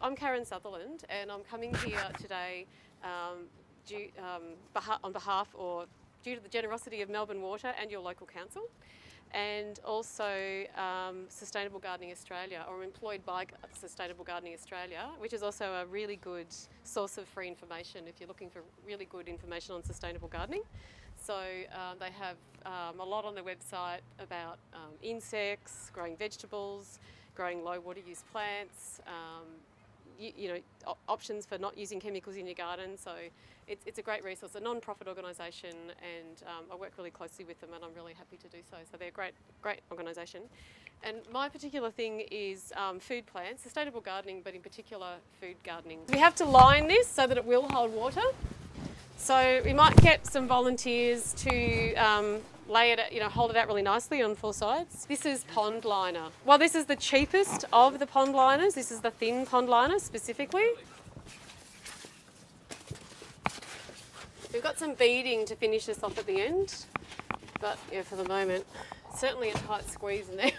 I'm Karen Sutherland, and I'm coming here today on behalf or due to the generosity of Melbourne Water and your local council, and also Sustainable Gardening Australia, or employed by Sustainable Gardening Australia, which is also a really good source of free information if you're looking for really good information on sustainable gardening. So they have a lot on their website about insects, growing vegetables, growing low water use plants, options for not using chemicals in your garden. So it's a great resource, a non-profit organisation, and I work really closely with them, and I'm really happy to do so. So they're a great organisation. And my particular thing is food plants, sustainable gardening, but in particular food gardening. We have to line this so that it will hold water. So we might get some volunteers to lay it, hold it out really nicely on four sides. This is pond liner. Well, this is the cheapest of the pond liners. This is the thin pond liner specifically. We've got some beading to finish this off at the end, but yeah, for the moment, certainly a tight squeeze in there.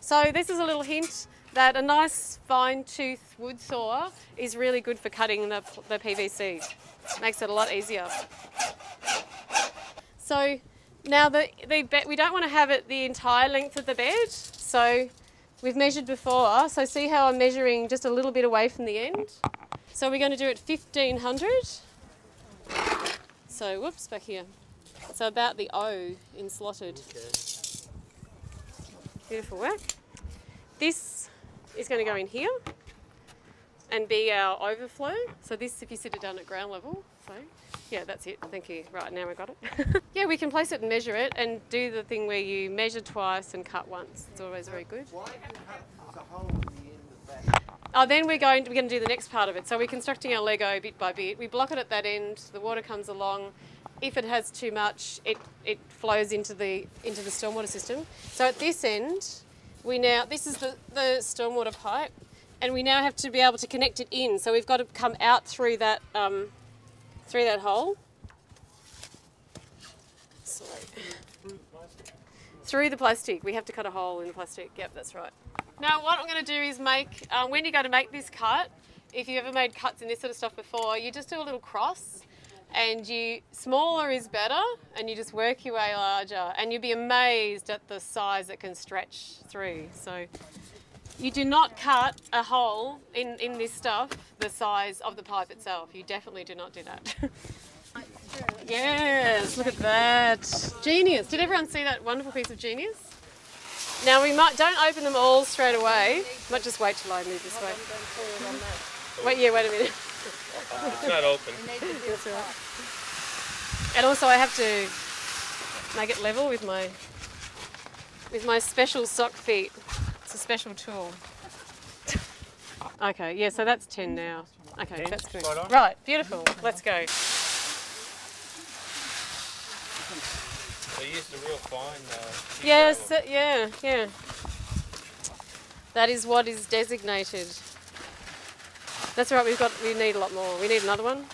So this is a little hint that a nice fine tooth wood saw is really good for cutting the PVC. Makes it a lot easier. So now we don't want to have it the entire length of the bed. So we've measured before. So see how I'm measuring just a little bit away from the end. So we're going to do it 1500. So whoops, back here. So about the O in slotted. Okay. Beautiful work. This is going to go in here and be our overflow. So this, if you sit it down at ground level, so yeah, that's it. Thank you. Right, now we've got it. Yeah, we can place it and measure it and do the thing where you measure twice and cut once. It's always very good. Why do you cut the hole in the end of that? Oh, then we're going to do the next part of it. So we're constructing our Lego bit by bit. We block it at that end. The water comes along. If it has too much, it flows into the stormwater system. So at this end, this is the stormwater pipe, and we now have to be able to connect it in. So we've got to come out through that hole. Sorry. Through the plastic. We have to cut a hole in the plastic. Yep, that's right. Now what I'm going to do is make, when you go to make this cut, if you've ever made cuts in this sort of stuff before, you just do a little cross, and smaller is better, and you just work your way larger, and you'll be amazed at the size it can stretch through. So you do not cut a hole in this stuff the size of the pipe itself. You definitely do not do that. Yes, look at that. Genius. Did everyone see that wonderful piece of genius? Now don't open them all straight away. Might just wait till I move this way. Wait a minute. It's not open. That's all right. And also I have to make it level with my special sock feet. It's a special tool. Okay, yeah, so that's 10 now. Okay, that's good. Right, beautiful. Let's go. So you used a real fine... Yes, yeah. That is what is designated. That's right, we need a lot more. We need another one.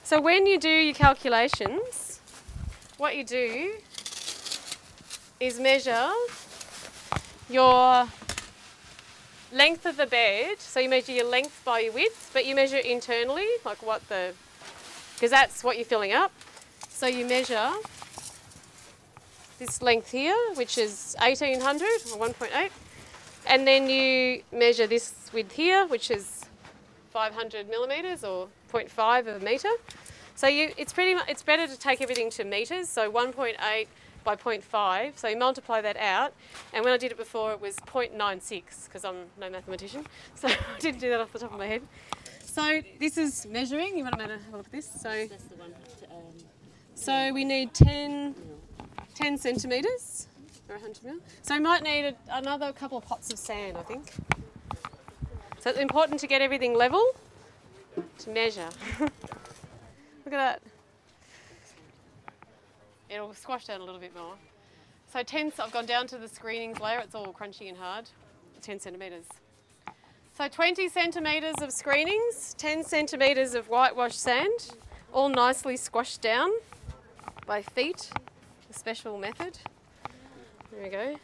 So when you do your calculations, what you do is measure your length of the bed. So you measure your length by your width, but you measure it internally, like because that's what you're filling up. So you measure this length here, which is 1800 or 1.8, and then you measure this width here, which is 500 millimetres or 0.5 of a metre. So it's better to take everything to metres, so 1.8 by 0.5, so you multiply that out, and when I did it before it was 0.96, because I'm no mathematician, so I didn't do that off the top of my head. So this is measuring. You want to have a look at this? So we need 10 centimetres, or 100 mil. So we might need another couple of pots of sand, I think. So it's important to get everything level to measure. Look at that. It'll squash down a little bit more. So I've gone down to the screenings layer. It's all crunchy and hard. 10 centimetres. So 20 centimetres of screenings, 10 centimetres of whitewash sand, all nicely squashed down by feet. the special method. There we go.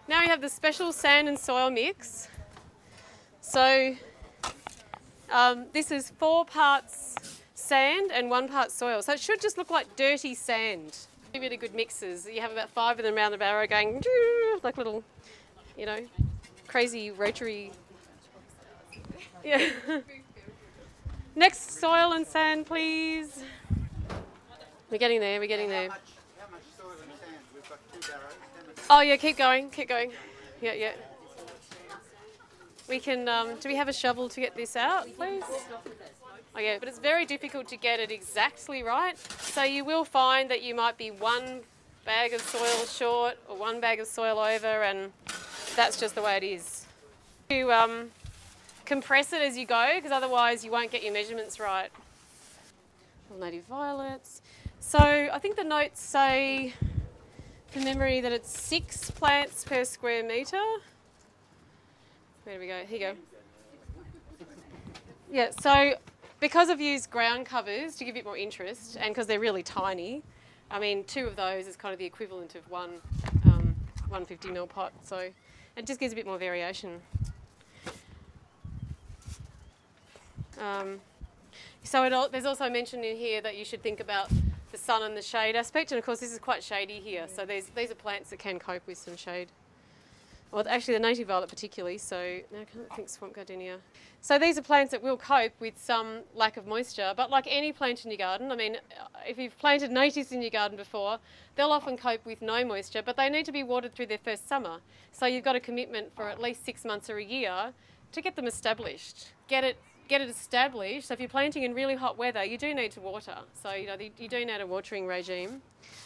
Now we have the special sand and soil mix. So this is 4 parts sand and 1 part soil. So it should just look like dirty sand. Really good mixes. You have about 5 of them around the barrow going like little, you know, crazy rotary. Yeah. Next, soil and sand, please. We're getting there, we're getting there. How much soil and sand? We've got 2 barrows. Oh yeah, keep going, keep going. Yeah, yeah. We can, do we have a shovel to get this out, please? Oh yeah, but it's very difficult to get it exactly right. So you will find that you might be 1 bag of soil short or 1 bag of soil over, and that's just the way it is. You compress it as you go, because otherwise you won't get your measurements right. Native violets. So I think the notes say, from memory, that it's 6 plants per square metre. There we go, here you go. Yeah, so because I've used ground covers to give it more interest, and because they're really tiny, I mean 2 of those is kind of the equivalent of one 150ml pot, so it just gives a bit more variation. So there's also mentioned in here that you should think about the sun and the shade aspect, and of course this is quite shady here, so these are plants that can cope with some shade. Well, actually the native violet particularly, so no, I can't think swamp gardenia. So these are plants that will cope with some lack of moisture, but like any plant in your garden, I mean, if you've planted natives in your garden before, they'll often cope with no moisture, but they need to be watered through their first summer. So you've got a commitment for at least 6 months or a year to get them established. Get it established. So if you're planting in really hot weather, you do need to water. So you know you do need a watering regime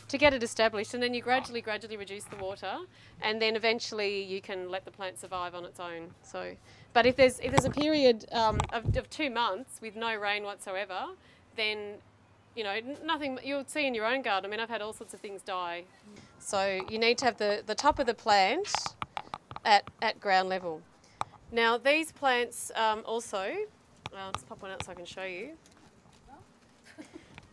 to get it established, and then you gradually reduce the water, and then eventually you can let the plant survive on its own. So, but if there's a period of 2 months with no rain whatsoever, then you know nothing you'll see in your own garden. I mean, I've had all sorts of things die. So you need to have the top of the plant at ground level. Now these plants also. I'll just pop one out so I can show you.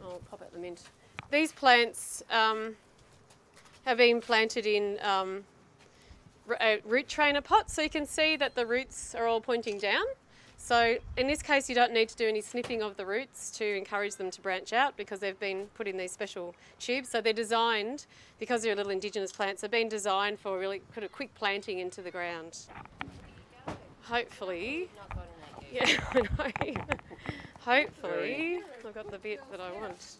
I'll pop out the mint. These plants have been planted in root trainer pots, so you can see that the roots are all pointing down. So in this case you don't need to do any snipping of the roots to encourage them to branch out, because they've been put in these special tubes. So they're designed, because they're little indigenous plants, they've been designed for really kind of quick planting into the ground. Hopefully. Yeah, I know. Hopefully, I've got the bit that I want.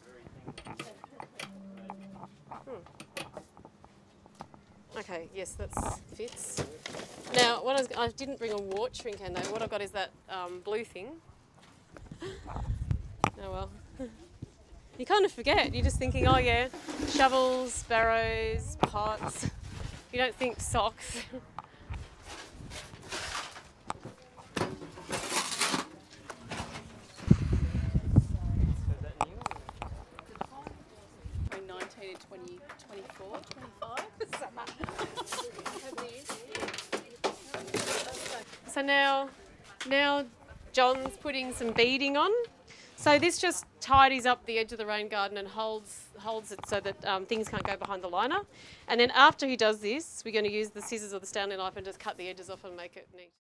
Okay, yes, that fits. Now, I didn't bring a watering can though. What I've got is that blue thing. Oh well. You kind of forget. You're just thinking, oh yeah, shovels, barrows, pots. You don't think socks. So now John's putting some beading on. So this just tidies up the edge of the rain garden and holds it so that things can't go behind the liner. And then after he does this, we're going to use the scissors or the Stanley knife and just cut the edges off and make it neat.